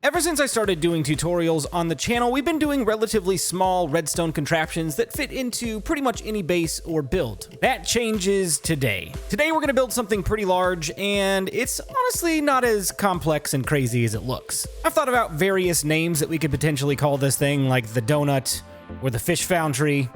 Ever since I started doing tutorials on the channel, we've been doing relatively small redstone contraptions that fit into pretty much any base or build. That changes today. Today we're going to build something pretty large, and it's honestly not as complex and crazy as it looks. I've thought about various names that we could potentially call this thing, like the Donut, or the Fish Foundry,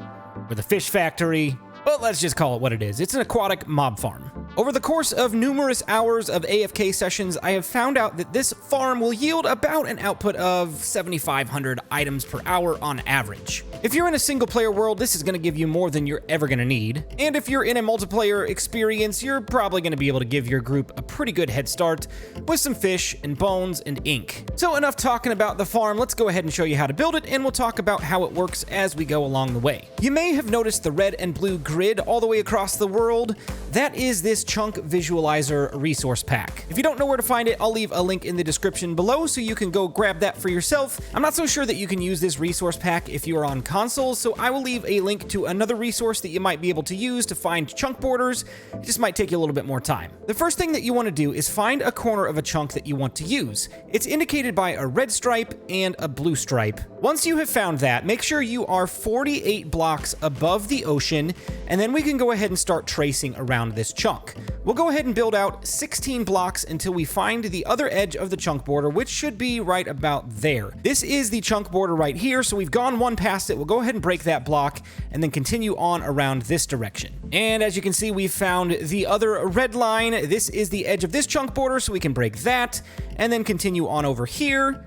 or the Fish Factory, but let's just call it what it is. It's an aquatic mob farm. Over the course of numerous hours of AFK sessions, I have found out that this farm will yield about an output of 7,500 items per hour on average. If you're in a single player world, this is going to give you more than you're ever going to need. And if you're in a multiplayer experience, you're probably going to be able to give your group a pretty good head start with some fish and bones and ink. So enough talking about the farm, let's go ahead and show you how to build it, and we'll talk about how it works as we go along the way. You may have noticed the red and blue grid all the way across the world. That is this chunk visualizer resource pack. If you don't know where to find it, I'll leave a link in the description below so you can go grab that for yourself. I'm not so sure that you can use this resource pack if you are on consoles, so I will leave a link to another resource that you might be able to use to find chunk borders. It just might take you a little bit more time. The first thing that you want to do is find a corner of a chunk that you want to use. It's indicated by a red stripe and a blue stripe. Once you have found that, make sure you are 48 blocks above the ocean, and then we can go ahead and start tracing around this chunk. We'll go ahead and build out 16 blocks until we find the other edge of the chunk border, which should be right about there. This is the chunk border right here, so we've gone one past it. We'll go ahead and break that block and then continue on around this direction. And as you can see, we've found the other red line. This is the edge of this chunk border, so we can break that and then continue on over here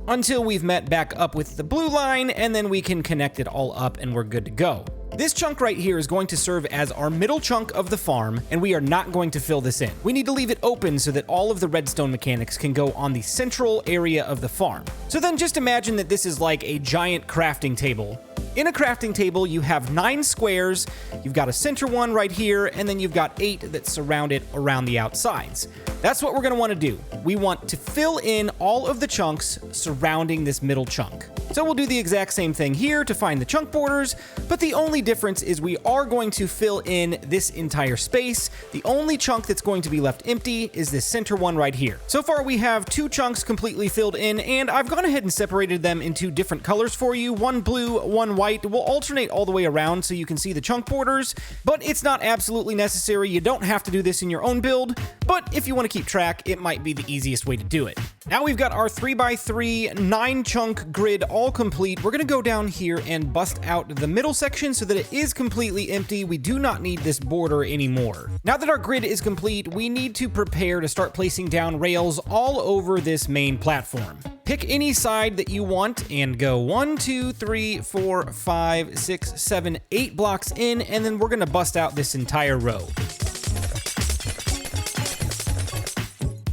until we've met back up with the blue line, and then we can connect it all up and we're good to go. This chunk right here is going to serve as our middle chunk of the farm, and we are not going to fill this in. We need to leave it open so that all of the redstone mechanics can go on the central area of the farm. So then just imagine that this is like a giant crafting table. In a crafting table, you have 9 squares, you've got a center one right here, and then you've got 8 that surround it around the outsides. That's what we're going to want to do. We want to fill in all of the chunks surrounding this middle chunk. So we'll do the exact same thing here to find the chunk borders, but the only difference is we are going to fill in this entire space. The only chunk that's going to be left empty is this center one right here. So far we have 2 chunks completely filled in, and I've gone ahead and separated them into different colors for you. One blue, one white. We'll alternate all the way around so you can see the chunk borders, but it's not absolutely necessary. You don't have to do this in your own build, but if you want to keep track, it might be the easiest way to do it. Now we've got our 3x3 9 chunk grid all complete. We're going to go down here and bust out the middle section so that it is completely empty. We do not need this border anymore. Now that our grid is complete, we need to prepare to start placing down rails all over this main platform. Pick any side that you want and go 1, 2, 3, 4, 5, 6, 7, 8 blocks in, and then we're going to bust out this entire row.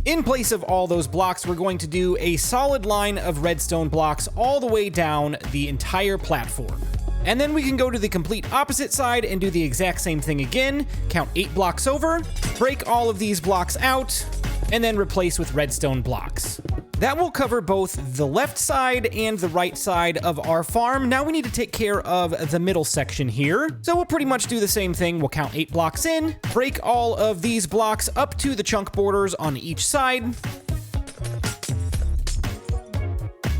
In place of all those blocks, we're going to do a solid line of redstone blocks all the way down the entire platform. And then we can go to the complete opposite side and do the exact same thing again. Count 8 blocks over, break all of these blocks out, and then replace with redstone blocks. That will cover both the left side and the right side of our farm. Now we need to take care of the middle section here. So we'll pretty much do the same thing. We'll count 8 blocks in, break all of these blocks up to the chunk borders on each side,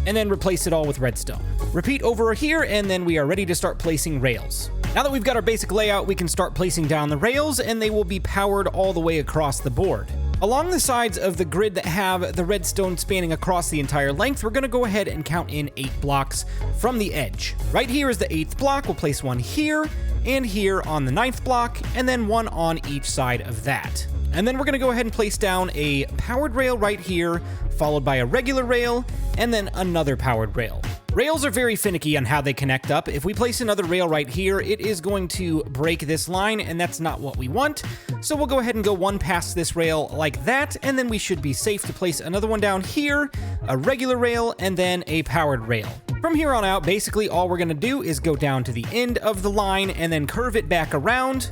and then replace it all with redstone. Repeat over here, and then we are ready to start placing rails. Now that we've got our basic layout, we can start placing down the rails, and they will be powered all the way across the board. Along the sides of the grid that have the redstone spanning across the entire length, we're going to go ahead and count in 8 blocks from the edge. Right here is the 8th block. We'll place one here and here on the 9th block, and then one on each side of that. And then we're going to go ahead and place down a powered rail right here, followed by a regular rail, and then another powered rail. Rails are very finicky on how they connect up. If we place another rail right here, it is going to break this line, and that's not what we want. So we'll go ahead and go one past this rail like that, and then we should be safe to place another one down here, a regular rail, and then a powered rail. From here on out, basically all we're going to do is go down to the end of the line and then curve it back around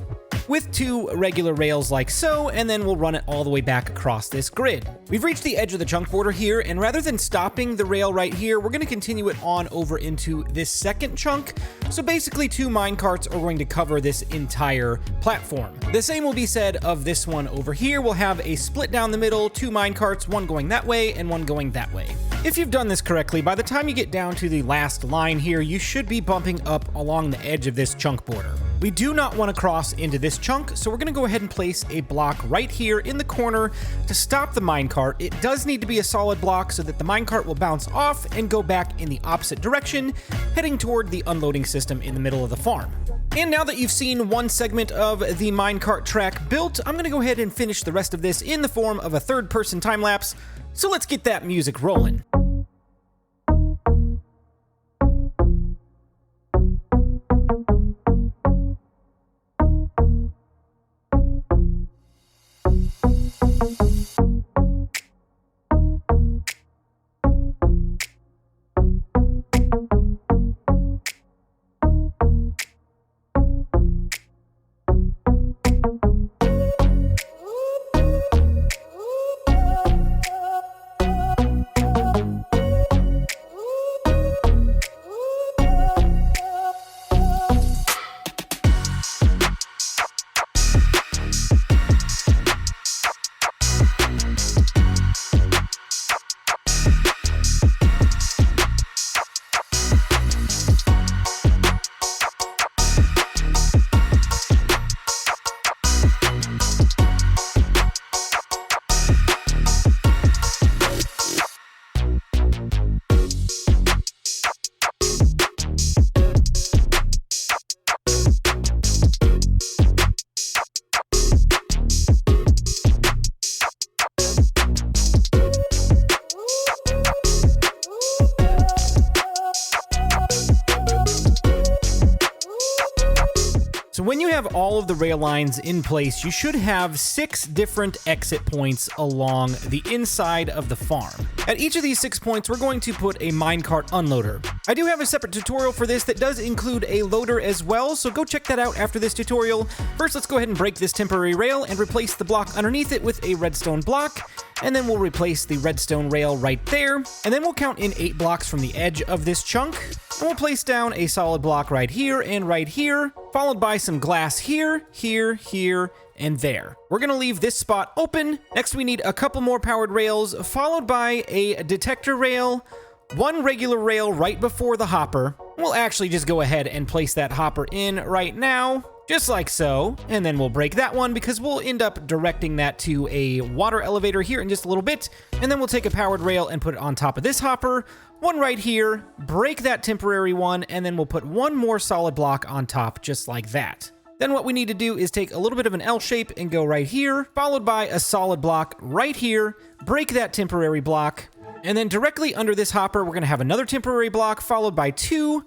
with 2 regular rails like so, and then we'll run it all the way back across this grid. We've reached the edge of the chunk border here, and rather than stopping the rail right here, we're going to continue it on over into this second chunk. So basically 2 minecarts are going to cover this entire platform. The same will be said of this one over here. We'll have a split down the middle, 2 minecarts, one going that way and one going that way. If you've done this correctly, by the time you get down to the last line here, you should be bumping up along the edge of this chunk border. We do not want to cross into this chunk, so we're going to go ahead and place a block right here in the corner to stop the minecart. It does need to be a solid block so that the minecart will bounce off and go back in the opposite direction, heading toward the unloading system in the middle of the farm. And now that you've seen one segment of the minecart track built, I'm going to go ahead and finish the rest of this in the form of a third-person time-lapse, so let's get that music rolling. So when you have all of the rail lines in place, you should have 6 different exit points along the inside of the farm. At each of these 6 points, we're going to put a minecart unloader. I do have a separate tutorial for this that does include a loader as well, so go check that out after this tutorial. First, let's go ahead and break this temporary rail and replace the block underneath it with a redstone block, and then we'll replace the redstone rail right there, and then we'll count in 8 blocks from the edge of this chunk, and we'll place down a solid block right here, followed by some glass here, here, and there. We're gonna leave this spot open. Next, we need a couple more powered rails, followed by a detector rail, 1 regular rail right before the hopper. We'll actually just go ahead and place that hopper in right now, just like so, and then we'll break that one because we'll end up directing that to a water elevator here in just a little bit, and then we'll take a powered rail and put it on top of this hopper, 1 right here, break that temporary one, and then we'll put 1 more solid block on top just like that. Then what we need to do is take a little bit of an L shape and go right here, followed by a solid block right here, break that temporary block, and then directly under this hopper, we're gonna have another temporary block followed by 2,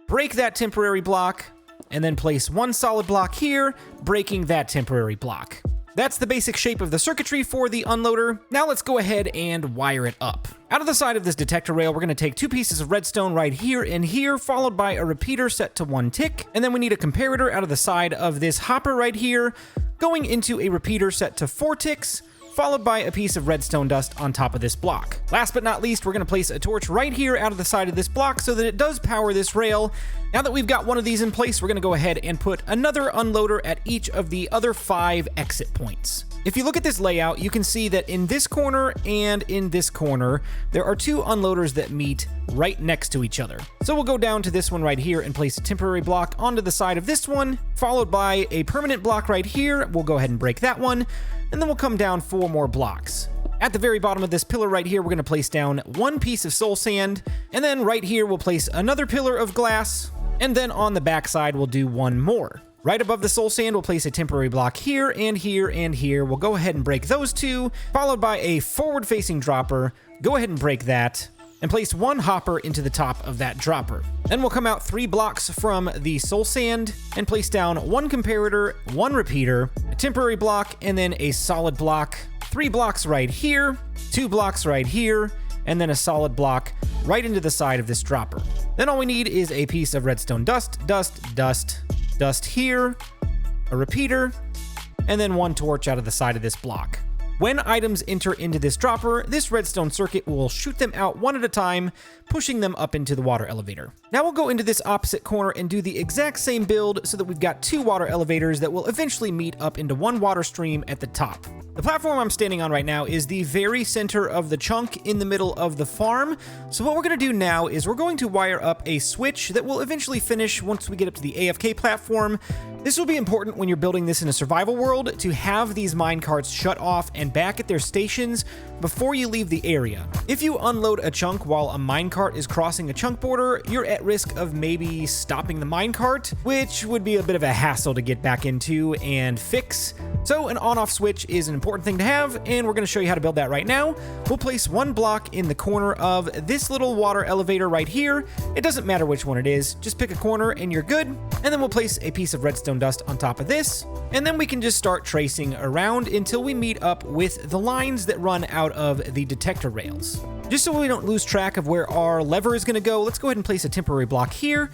break that temporary block, and then place 1 solid block here, breaking that temporary block. That's the basic shape of the circuitry for the unloader. Now let's go ahead and wire it up. Out of the side of this detector rail, we're going to take 2 pieces of redstone right here and here, followed by a repeater set to 1 tick. And then we need a comparator out of the side of this hopper right here, going into a repeater set to 4 ticks, followed by a piece of redstone dust on top of this block. Last but not least, we're going to place a torch right here out of the side of this block so that it does power this rail. Now that we've got one of these in place, we're going to go ahead and put another unloader at each of the other 5 exit points. If you look at this layout, you can see that in this corner and in this corner, there are 2 unloaders that meet right next to each other. So we'll go down to this one right here and place a temporary block onto the side of this one, followed by a permanent block right here. We'll go ahead and break that one, and then we'll come down 4 more blocks. At the very bottom of this pillar right here, we're going to place down 1 piece of soul sand, and then right here we'll place another pillar of glass, and then on the back side we'll do 1 more. Right above the soul sand, we'll place a temporary block here and here and here. We'll go ahead and break those 2, followed by a forward-facing dropper. Go ahead and break that, and place 1 hopper into the top of that dropper. Then we'll come out 3 blocks from the soul sand and place down 1 comparator, 1 repeater, a temporary block, and then a solid block. 3 blocks right here, 2 blocks right here, and then a solid block right into the side of this dropper. Then all we need is a piece of redstone dust here, a repeater, and then 1 torch out of the side of this block. When items enter into this dropper, this redstone circuit will shoot them out one at a time, pushing them up into the water elevator. Now we'll go into this opposite corner and do the exact same build so that we've got 2 water elevators that will eventually meet up into one water stream at the top. The platform I'm standing on right now is the very center of the chunk in the middle of the farm. So what we're going to do now is we're going to wire up a switch that will eventually finish once we get up to the AFK platform. This will be important when you're building this in a survival world to have these minecarts shut off and back at their stations before you leave the area. If you unload a chunk while a minecart is crossing a chunk border, you're at risk of maybe stopping the minecart, which would be a bit of a hassle to get back into and fix. So an on-off switch is an important thing to have, and we're going to show you how to build that right now. We'll place 1 block in the corner of this little water elevator right here. It doesn't matter which one it is, just pick a corner and you're good. And then we'll place a piece of redstone dust on top of this, and then we can just start tracing around until we meet up with the lines that run out of the detector rails. Just so we don't lose track of where our lever is going to go, let's go ahead and place a temporary block here,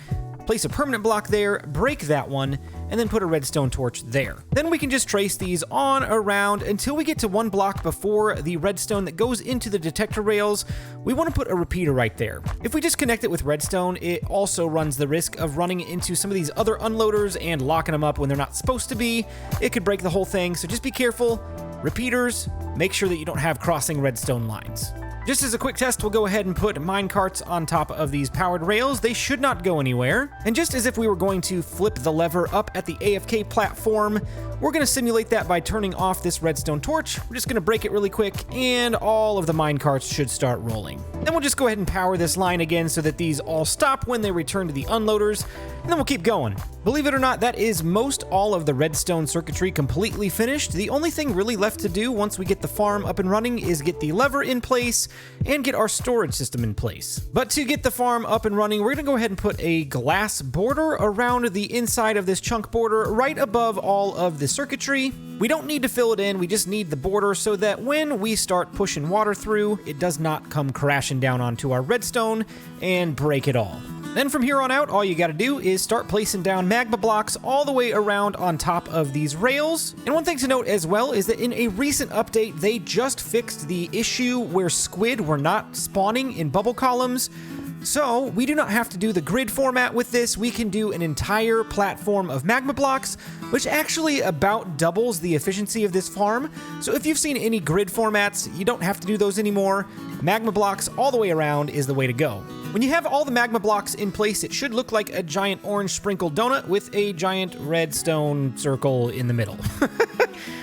place a permanent block there, break that one, and then put a redstone torch there. Then we can just trace these on around until we get to 1 block before the redstone that goes into the detector rails. We want to put a repeater right there. If we just connect it with redstone, it also runs the risk of running into some of these other unloaders and locking them up when they're not supposed to be. It could break the whole thing, so just be careful. Repeaters, make sure that you don't have crossing redstone lines. Just as a quick test, we'll go ahead and put minecarts on top of these powered rails. They should not go anywhere. And just as if we were going to flip the lever up at the AFK platform, we're going to simulate that by turning off this redstone torch. We're just going to break it really quick, and all of the minecarts should start rolling. Then we'll just go ahead and power this line again so that these all stop when they return to the unloaders, and then we'll keep going. Believe it or not, that is most all of the redstone circuitry completely finished. The only thing really left to do once we get the farm up and running is get the lever in place and get our storage system in place. But to get the farm up and running, we're going to go ahead and put a glass border around the inside of this chunk border right above all of the circuitry. We don't need to fill it in, we just need the border so that when we start pushing water through, it does not come crashing down onto our redstone and break it all. Then from here on out, all you got to do is start placing down magma blocks all the way around on top of these rails. And one thing to note as well is that in a recent update, they just fixed the issue where squid were not spawning in bubble columns. So we do not have to do the grid format with this. We can do an entire platform of magma blocks, which actually about doubles the efficiency of this farm. So if you've seen any grid formats, you don't have to do those anymore. Magma blocks all the way around is the way to go. When you have all the magma blocks in place, it should look like a giant orange sprinkled donut with a giant redstone circle in the middle.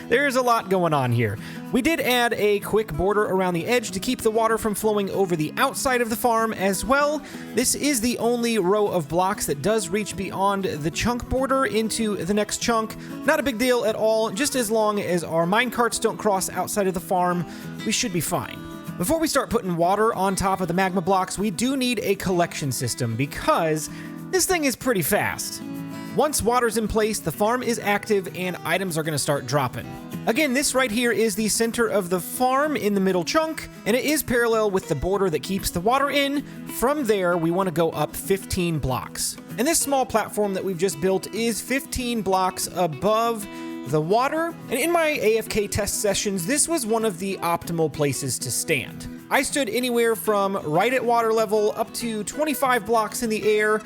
There's a lot going on here. We did add a quick border around the edge to keep the water from flowing over the outside of the farm as well. This is the only row of blocks that does reach beyond the chunk border into the next chunk. Not a big deal at all. Just as long as our minecarts don't cross outside of the farm, we should be fine. Before we start putting water on top of the magma blocks, we do need a collection system because this thing is pretty fast. Once water's in place, the farm is active and items are going to start dropping. Again, this right here is the center of the farm in the middle chunk, and it is parallel with the border that keeps the water in. From there, we want to go up 15 blocks. And this small platform that we've just built is 15 blocks above the water. And in my AFK test sessions, this was one of the optimal places to stand. I stood anywhere from right at water level up to 25 blocks in the air.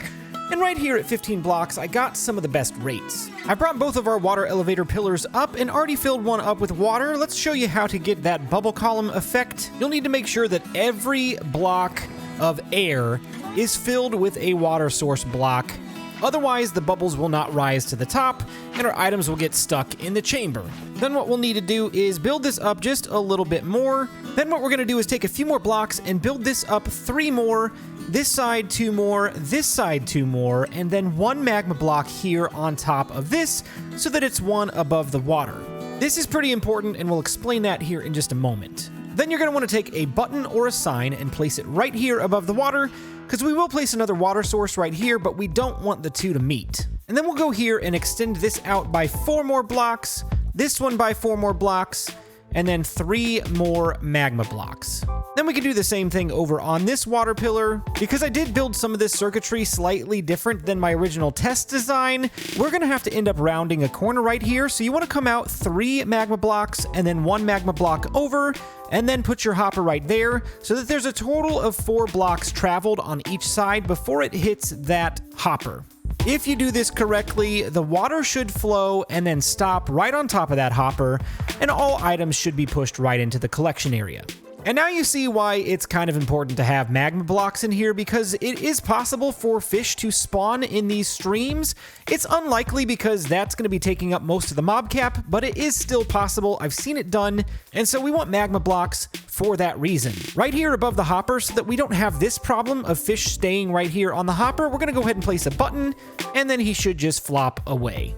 And right here at 15 blocks, I got some of the best rates. I brought both of our water elevator pillars up and already filled one up with water. Let's show you how to get that bubble column effect. You'll need to make sure that every block of air is filled with a water source block. Otherwise, the bubbles will not rise to the top and our items will get stuck in the chamber. Then what we'll need to do is build this up just a little bit more. Then what we're going to do is take a few more blocks and build this up 3 more. This side 2 more, this side 2 more, and then 1 magma block here on top of this so that it's 1 above the water. This is pretty important and we'll explain that here in just a moment. Then you're going to want to take a button or a sign and place it right here above the water because we will place another water source right here, but we don't want the two to meet. And then we'll go here and extend this out by 4 more blocks, this one by 4 more blocks, and then 3 more magma blocks. Then we can do the same thing over on this water pillar. Because I did build some of this circuitry slightly different than my original test design, we're gonna have to end up rounding a corner right here. So you wanna come out 3 magma blocks and then 1 magma block over, and then put your hopper right there so that there's a total of 4 blocks traveled on each side before it hits that hopper. If you do this correctly, the water should flow and then stop right on top of that hopper, and all items should be pushed right into the collection area. And now you see why it's kind of important to have magma blocks in here, because it is possible for fish to spawn in these streams. It's unlikely because that's going to be taking up most of the mob cap, but it is still possible. I've seen it done, and so we want magma blocks for that reason. Right here above the hopper, so that we don't have this problem of fish staying right here on the hopper, we're going to go ahead and place a button, and then he should just flop away.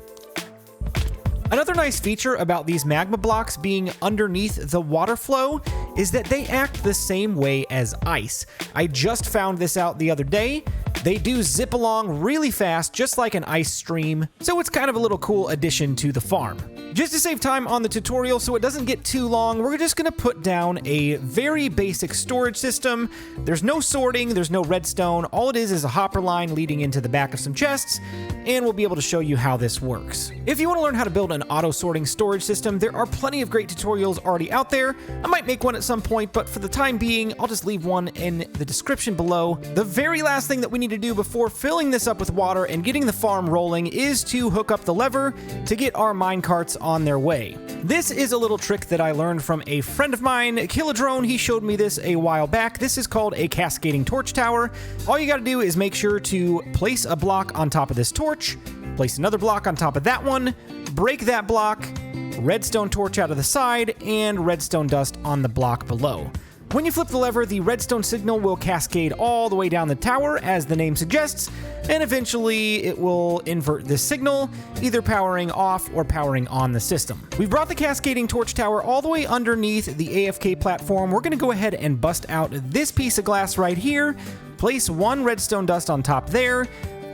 Another nice feature about these magma blocks being underneath the water flow is that they act the same way as ice. I just found this out the other day. They do zip along really fast, just like an ice stream, so it's kind of a little cool addition to the farm. Just to save time on the tutorial so it doesn't get too long, we're just going to put down a very basic storage system. There's no sorting, there's no redstone, all it is a hopper line leading into the back of some chests, and we'll be able to show you how this works. If you want to learn how to build an auto-sorting storage system, there are plenty of great tutorials already out there. I might make one at some point, but for the time being, I'll just leave one in the description below. The very last thing that we need to do before filling this up with water and getting the farm rolling is to hook up the lever to get our minecarts on their way. This is a little trick that I learned from a friend of mine, Killadrone. He showed me this a while back. This is called a cascading torch tower. All you got to do is make sure to place a block on top of this torch, place another block on top of that one, break that block, redstone torch out of the side, and redstone dust on the block below. When you flip the lever, the redstone signal will cascade all the way down the tower, as the name suggests, and eventually it will invert this signal, either powering off or powering on the system. We've brought the cascading torch tower all the way underneath the AFK platform. We're going to go ahead and bust out this piece of glass right here, place 1 redstone dust on top there,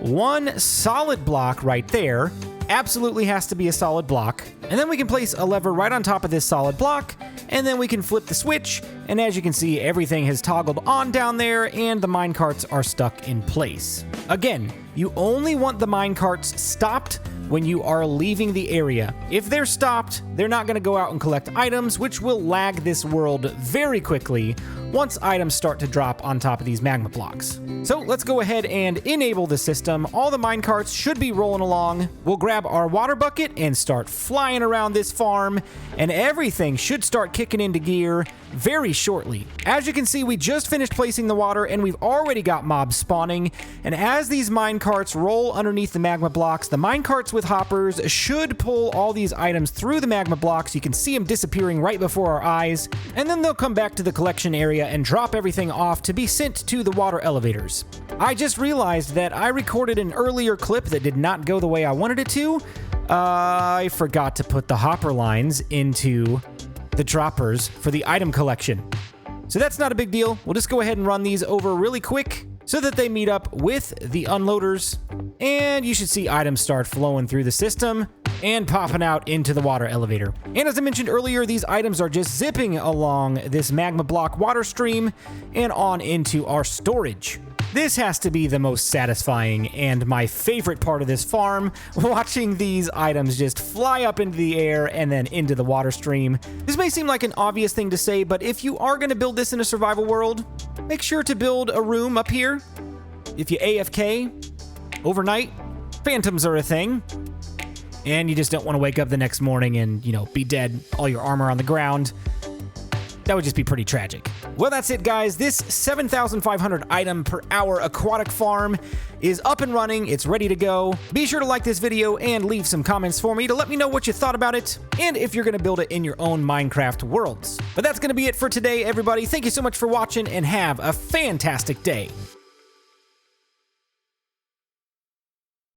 1 solid block right there. Absolutely has to be a solid block. And then we can place a lever right on top of this solid block, and then we can flip the switch, and as you can see, everything has toggled on down there, and the minecarts are stuck in place. Again, you only want the minecarts stopped when you are leaving the area. If they're stopped, they're not going to go out and collect items, which will lag this world very quickly once items start to drop on top of these magma blocks. So let's go ahead and enable the system. All the minecarts should be rolling along. We'll grab our water bucket and start flying around this farm, and everything should start kicking into gear very shortly. As you can see, we just finished placing the water, and we've already got mobs spawning, and as these minecarts roll underneath the magma blocks, the minecarts with hoppers should pull all these items through the magma blocks. You can see them disappearing right before our eyes, and then they'll come back to the collection area and drop everything off to be sent to the water elevators. I just realized that I recorded an earlier clip that did not go the way I wanted it to. I forgot to put the hopper lines into the droppers for the item collection. So that's not a big deal. We'll just go ahead and run these over really quick so that they meet up with the unloaders, and you should see items start flowing through the system and popping out into the water elevator. And as I mentioned earlier, these items are just zipping along this magma block water stream and on into our storage. This has to be the most satisfying and my favorite part of this farm, watching these items just fly up into the air and then into the water stream. This may seem like an obvious thing to say, but if you are going to build this in a survival world, make sure to build a room up here. If you AFK overnight, phantoms are a thing, and you just don't want to wake up the next morning and, be dead, all your armor on the ground. That would just be pretty tragic. Well, that's it, guys. This 7,500 item per hour aquatic farm is up and running. It's ready to go. Be sure to like this video and leave some comments for me to let me know what you thought about it and if you're going to build it in your own Minecraft worlds. But that's going to be it for today, everybody. Thank you so much for watching and have a fantastic day.